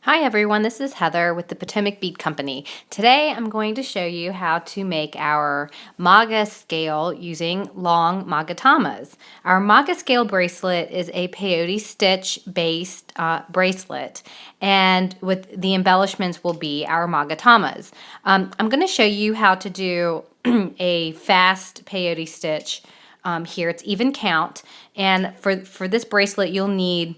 Hi everyone, this is Heather with the Potomac Bead Company. Today I'm going to show you how to make our Maga-scale using long Magatamas. Our Maga-scale bracelet is a peyote stitch based bracelet, and with the embellishments will be our Magatamas. I'm going to show you how to do a fast peyote stitch here. It's even count, and for this bracelet you'll need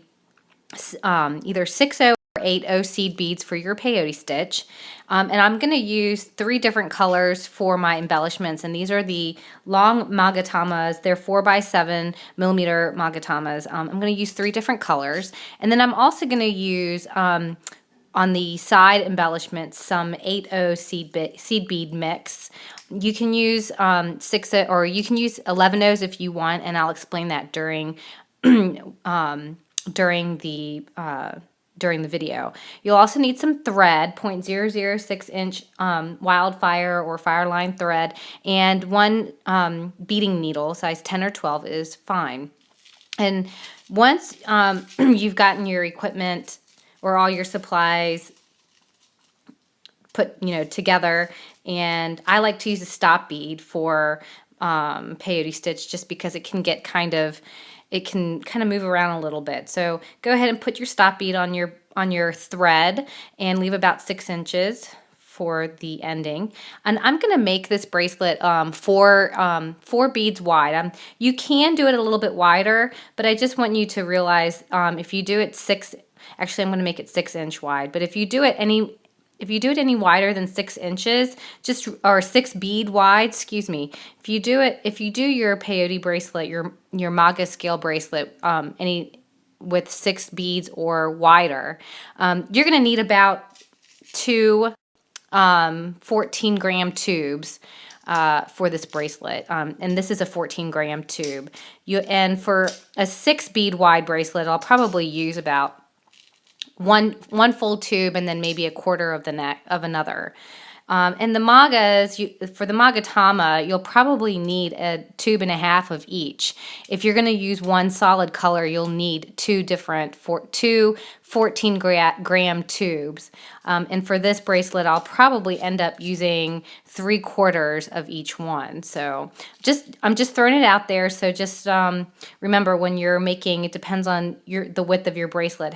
either 6/0 or 8/0 seed beads for your peyote stitch. And I'm going to use 3 different colors for my embellishments, and these are the long Magatamas. They're 4x7mm Magatamas. I'm going to use 3 different colors, and then I'm also going to use on the side embellishments some 8/0 seed bead mix. You can use 6 or you can use 11/0s if you want, and I'll explain that during during the video. You'll also need some thread, 0.006 inch wildfire or fireline thread, and one beading needle, size 10 or 12 is fine. And once you've gotten your equipment or all your supplies put together, and I like to use a stop bead for peyote stitch just because it can move around a little bit. So go ahead and put your stop bead on your thread and leave about 6 inches for the ending. And I'm going to make this bracelet four beads wide. You can do it a little bit wider, but I just want you to realize if you do it actually I'm going to make it 6-inch wide, but if you do it any wider than 6 inches, or 6 bead wide, excuse me. If you do your peyote bracelet, your Maga-scale bracelet, with 6 beads or wider, you're going to need about 2 14-gram tubes for this bracelet, and this is a 14-gram tube. And for a 6 bead wide bracelet, I'll probably use about one full tube and then maybe a quarter of the neck of another. And the Magas, for the Magatama, you'll probably need a tube and a half of each. If you're going to use one solid color, you'll need 2 14-gram tubes. And for this bracelet, I'll probably end up using 3/4 of each one. So I'm just throwing it out there. So just remember, when you're making, it depends on the width of your bracelet,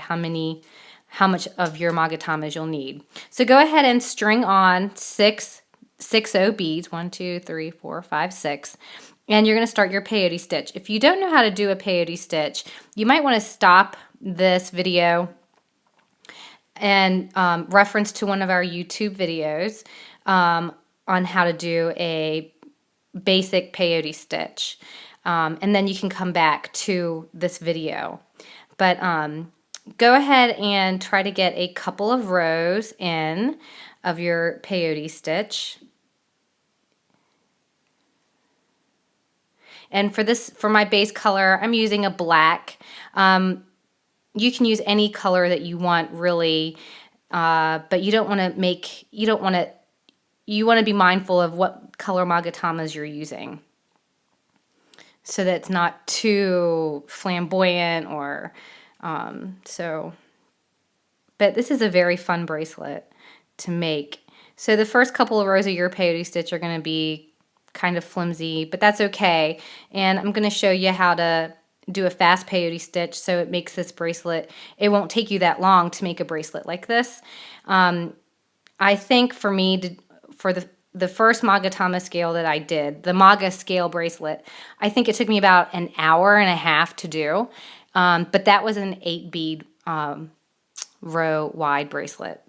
how much of your Magatamas you'll need. So go ahead and string on 6/0 beads, 1, 2, 3, 4, 5, 6, and you're going to start your peyote stitch. If you don't know how to do a peyote stitch, you might want to stop this video and reference to one of our YouTube videos on how to do a basic peyote stitch, and then you can come back to this video. But go ahead and try to get a couple of rows in of your peyote stitch. And for my base color, I'm using a black. You can use any color that you want, really, but you want to be mindful of what color Magatamas you're using, so that it's not too flamboyant or but this is a very fun bracelet to make. So the first couple of rows of your peyote stitch are going to be kind of flimsy, but that's okay. And I'm going to show you how to do a fast peyote stitch, so it makes this bracelet, it won't take you that long to make a bracelet like this. I think for me, for the first Magatama scale that I did, the Maga-scale bracelet, I think it took me about an hour and a half to do. But that was an 8 bead row wide bracelet.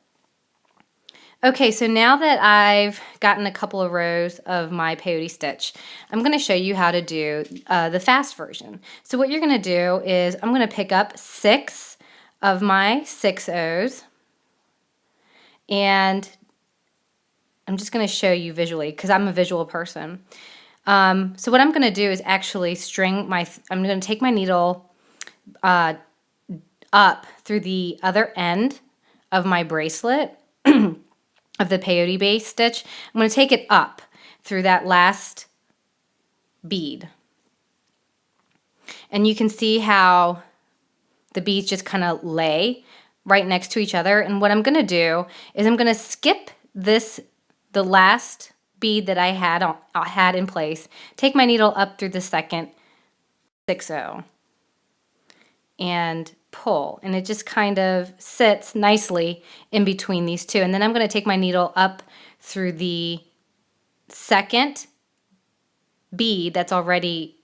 Okay, so now that I've gotten a couple of rows of my peyote stitch, I'm going to show you how to do the fast version. So what you're going to do is I'm going to pick up 6 of my 6/0s, and I'm just going to show you visually because I'm a visual person. So what I'm going to do is actually I'm going to take my needle up through the other end of my bracelet of the peyote base stitch. I'm going to take it up through that last bead. And you can see how the beads just kind of lay right next to each other. And what I'm going to do is I'm going to skip the last bead that I had in place, take my needle up through the second 6-0 and pull, and it just kind of sits nicely in between these two. And then I'm going to take my needle up through the second bead that's already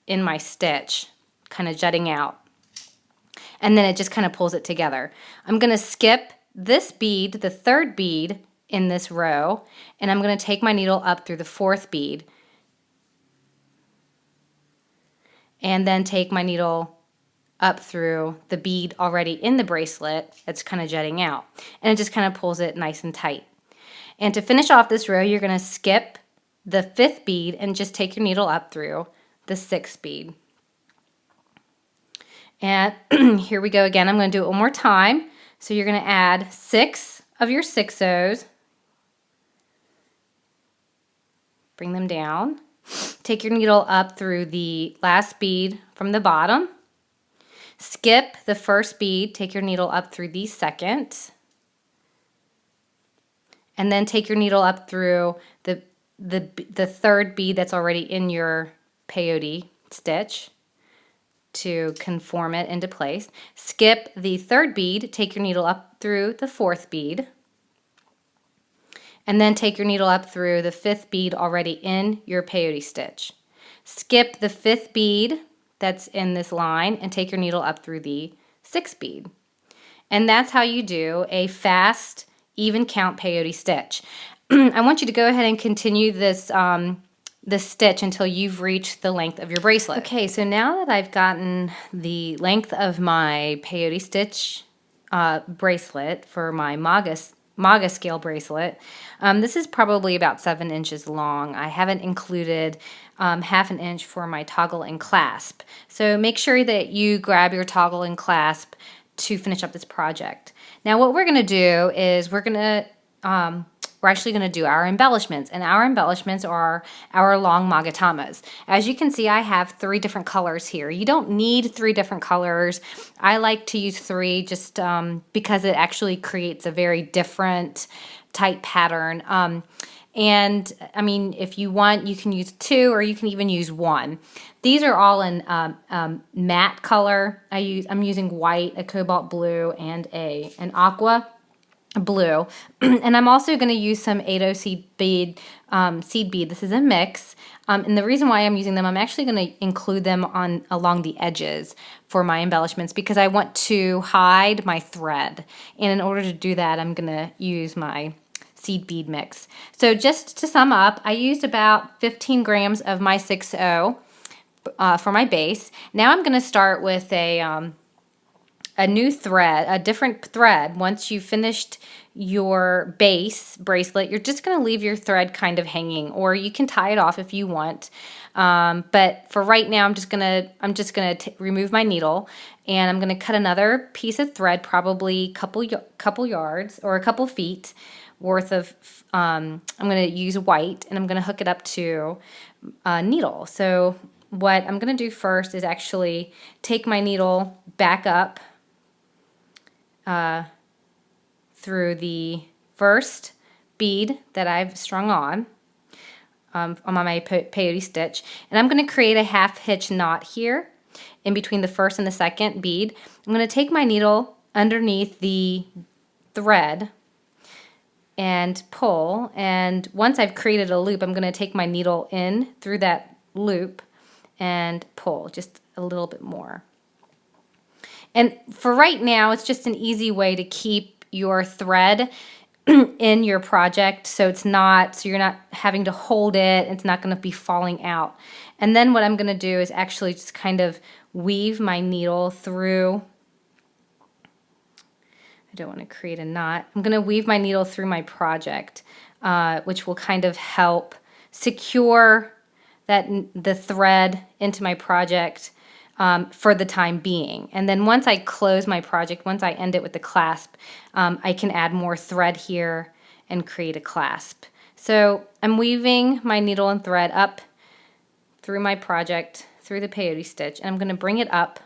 in my stitch, kind of jutting out, and then it just kind of pulls it together. I'm going to skip this bead, the third bead in this row, and I'm going to take my needle up through the fourth bead, and then take my needle up through the bead already in the bracelet that's kind of jutting out, and it just kind of pulls it nice and tight. And to finish off this row, you're going to skip the fifth bead and just take your needle up through the sixth bead. And here we go again. I'm going to do it one more time. So you're going to add 6 of your 6-0s, bring them down, take your needle up through the last bead from the bottom, skip the first bead, take your needle up through the second, and then take your needle up through the third bead that's already in your peyote stitch to conform it into place. Skip the third bead, take your needle up through the fourth bead, and then take your needle up through the fifth bead already in your peyote stitch. Skip the fifth bead that's in this line and take your needle up through the sixth bead. And that's how you do a fast, even count peyote stitch. I want you to go ahead and continue this stitch until you've reached the length of your bracelet. Okay, so now that I've gotten the length of my peyote stitch bracelet for my Maga-scale bracelet, this is probably about 7 inches long. I haven't included ½ an inch for my toggle and clasp. So make sure that you grab your toggle and clasp to finish up this project. Now what we're going to do is we're actually going to do our embellishments, and our embellishments are our long Magatamas. As you can see, I have 3 different colors here. You don't need 3 different colors. I like to use 3 just because it actually creates a very different type pattern. And I mean, if you want, you can use 2 or you can even use 1. These are all in matte color. I'm using white, a cobalt blue, and an aqua blue. And I'm also going to use some 8-0 seed bead. This is a mix. And the reason why I'm using them, I'm actually going to include them along the edges for my embellishments because I want to hide my thread. And in order to do that, I'm going to use my seed bead mix. So just to sum up, I used about 15 grams of my 6-0 for my base. Now I'm going to start with a new thread, a different thread. Once you've finished your base bracelet, you're just going to leave your thread kind of hanging, or you can tie it off if you want. But for right now, I'm just gonna remove my needle, and I'm gonna cut another piece of thread, probably couple yards or a couple feet worth of. I'm gonna use white, and I'm gonna hook it up to a needle. So what I'm gonna do first is actually take my needle back up through the first bead that I've strung on my peyote stitch, and I'm going to create a half hitch knot here in between the first and the second bead. I'm going to take my needle underneath the thread and pull, and once I've created a loop, I'm going to take my needle in through that loop and pull just a little bit more. And for right now, it's just an easy way to keep your thread in your project so you're not having to hold it, it's not going to be falling out. And then what I'm going to do is actually just kind of weave my needle through. I don't want to create a knot. I'm going to weave my needle through my project, which will kind of help secure the thread into my project for the time being. And then once I close my project, once I end it with the clasp, I can add more thread here and create a clasp. So I'm weaving my needle and thread up through my project, through the peyote stitch, and I'm going to bring it up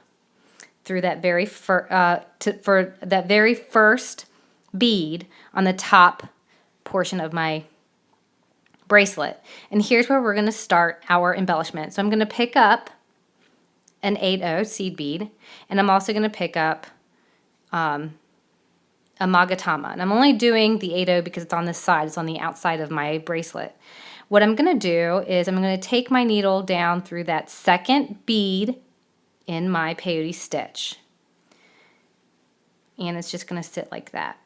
through that for that very first bead on the top portion of my bracelet. And here's where we're going to start our embellishment. So I'm going to pick up an 8/0 seed bead, and I'm also going to pick up a Magatama. And I'm only doing the 8/0 because it's on this side. It's on the outside of my bracelet. What I'm going to do is I'm going to take my needle down through that second bead in my peyote stitch. And it's just going to sit like that.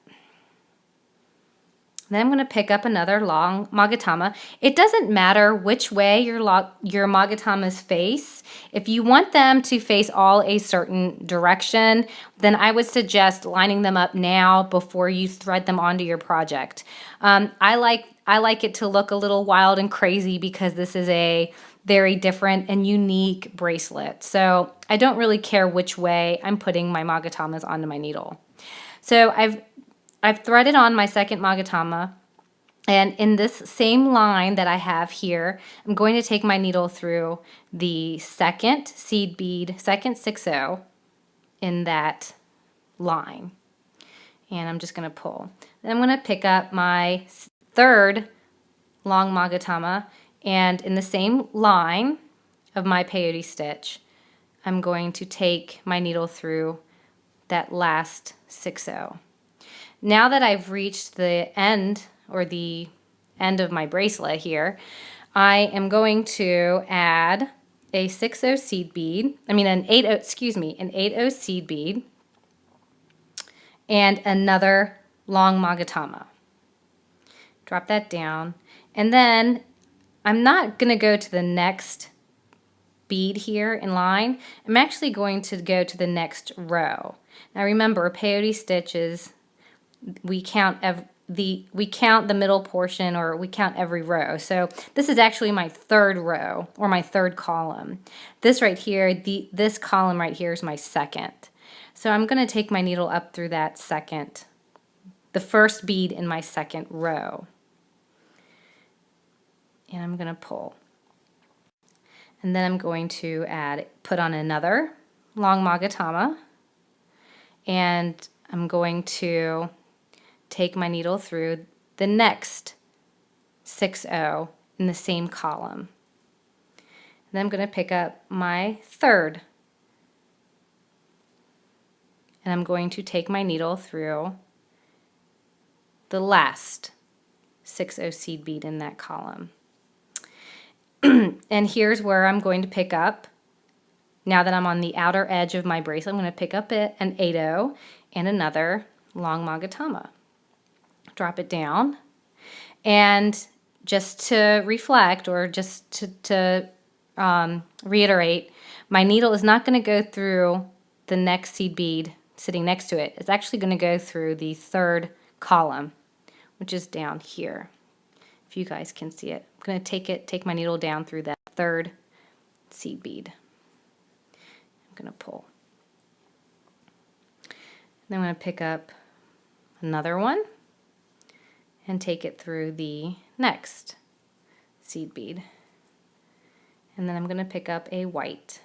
Then I'm going to pick up another long Magatama. It doesn't matter which way your Magatamas face. If you want them to face all a certain direction, then I would suggest lining them up now before you thread them onto your project. I like it to look a little wild and crazy because this is a very different and unique bracelet. So I don't really care which way I'm putting my Magatamas onto my needle. So I've threaded on my second Magatama, and in this same line that I have here, I'm going to take my needle through the second seed bead, second 6/0 in that line. And I'm just going to pull. Then I'm going to pick up my third long Magatama, and in the same line of my peyote stitch, I'm going to take my needle through that last 6/0. Now that I've reached the end of my bracelet here, I am going to add a 6/0 seed bead, an 8/0 seed bead, and another long Magatama. Drop that down, and then I'm not going to go to the next bead here in line. I'm actually going to go to the next row. Now remember, peyote stitches, we count the middle portion, or we count every row. So this is actually my third row, or my third column. This right here, this column right here is my second. So I'm going to take my needle up through that the first bead in my second row. And I'm going to pull. And then I'm going to put on another long Magatama, and I'm going to take my needle through the next 6/0 in the same column. And then I'm going to pick up my third, and I'm going to take my needle through the last 6/0 seed bead in that column. And here's where I'm going to pick up, now that I'm on the outer edge of my bracelet, I'm going to pick up an 8/0 and another long Magatama. Drop it down, and just to reflect, or just to reiterate, my needle is not going to go through the next seed bead sitting next to it. It's actually going to go through the third column, which is down here, if you guys can see it. I'm going to take my needle down through that third seed bead. I'm going to pull. Then I'm going to pick up another one and take it through the next seed bead. And then I'm going to pick up a white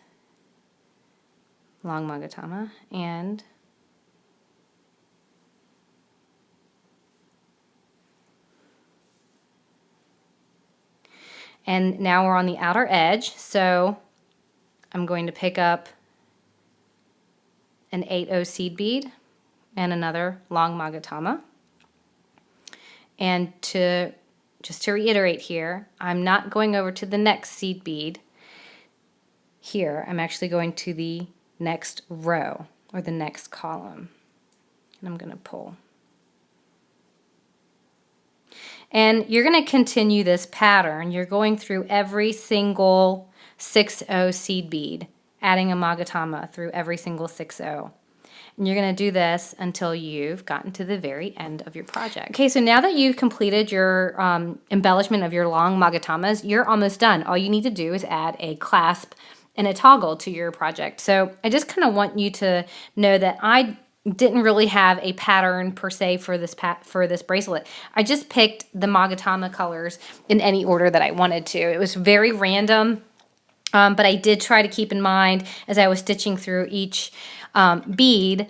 long Magatama, and now we're on the outer edge, so I'm going to pick up an 8/0 seed bead and another long Magatama. And just to reiterate here, I'm not going over to the next seed bead here. I'm actually going to the next row, or the next column. And I'm going to pull. And you're going to continue this pattern. You're going through every single 6/0 seed bead, adding a Magatama through every single 6/0. And you're going to do this until you've gotten to the very end of your project. Okay, so now that you've completed your embellishment of your long Magatamas, you're almost done. All you need to do is add a clasp and a toggle to your project. So I just kind of want you to know that I didn't really have a pattern per se for this bracelet. I just picked the Magatama colors in any order that I wanted to. It was very random. But I did try to keep in mind as I was stitching through each bead,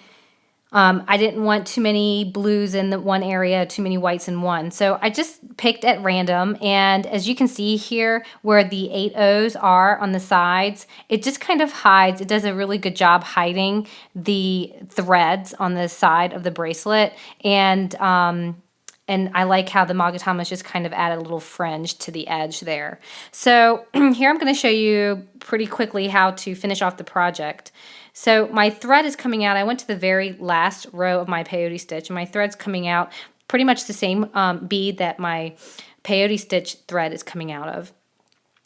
I didn't want too many blues in the one area, too many whites in one. So I just picked at random. And as you can see here, where the 8 O's are on the sides, it just kind of hides. It does a really good job hiding the threads on the side of the bracelet. And I like how the Magatamas just kind of add a little fringe to the edge there. So here I'm going to show you pretty quickly how to finish off the project. So my thread is coming out. I went to the very last row of my peyote stitch, and my thread's coming out pretty much the same bead that my peyote stitch thread is coming out of.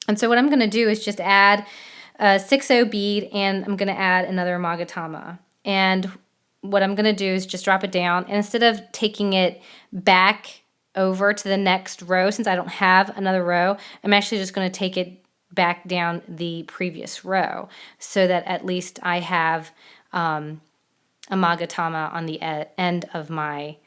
And so what I'm going to do is just add a 6/0 bead, and I'm going to add another Magatama. And what I'm going to do is just drop it down, and instead of taking it back over to the next row, since I don't have another row, I'm actually just going to take it back down the previous row so that at least I have a Magatama on the end of my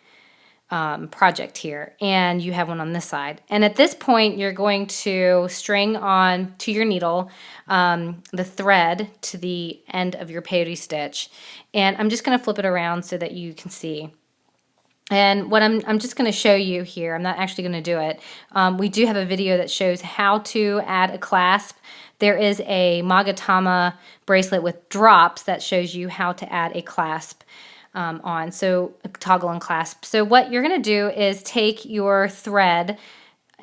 project here, and you have one on this side. And at this point, you're going to string on to your needle the thread to the end of your peyote stitch, and I'm just going to flip it around so that you can see. And what I'm just going to show you here, I'm not actually going to do it. We do have a video that shows how to add a clasp. There is a Magatama bracelet with drops that shows you how to add a clasp on, so a toggle and clasp. So what you're going to do is take your thread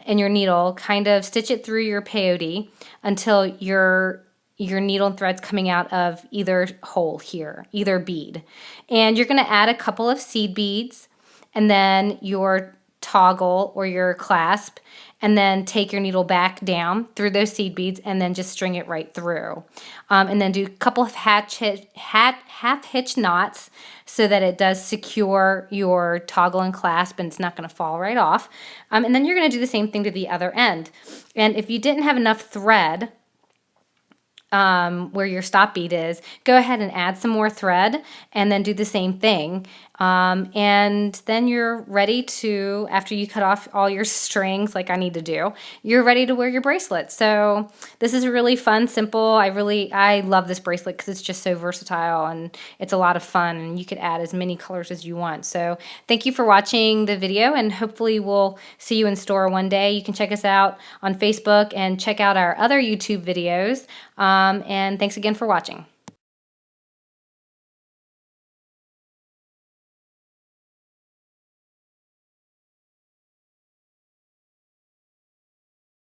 and your needle, kind of stitch it through your peyote until your needle and thread's coming out of either hole here, either bead. And you're going to add a couple of seed beads, and then your toggle or your clasp, and then take your needle back down through those seed beads and then just string it right through. And then do a couple of half hitch knots so that it does secure your toggle and clasp and it's not going to fall right off. And then you're going to do the same thing to the other end. And if you didn't have enough thread where your stop bead is, go ahead and add some more thread and then do the same thing. And then you're ready to, after you cut off all your strings like I need to do, you're ready to wear your bracelet. So this is really fun, simple. I love this bracelet because it's just so versatile and it's a lot of fun, and you could add as many colors as you want. So thank you for watching the video, and hopefully we'll see you in store one day. You can check us out on Facebook and check out our other YouTube videos. And thanks again for watching.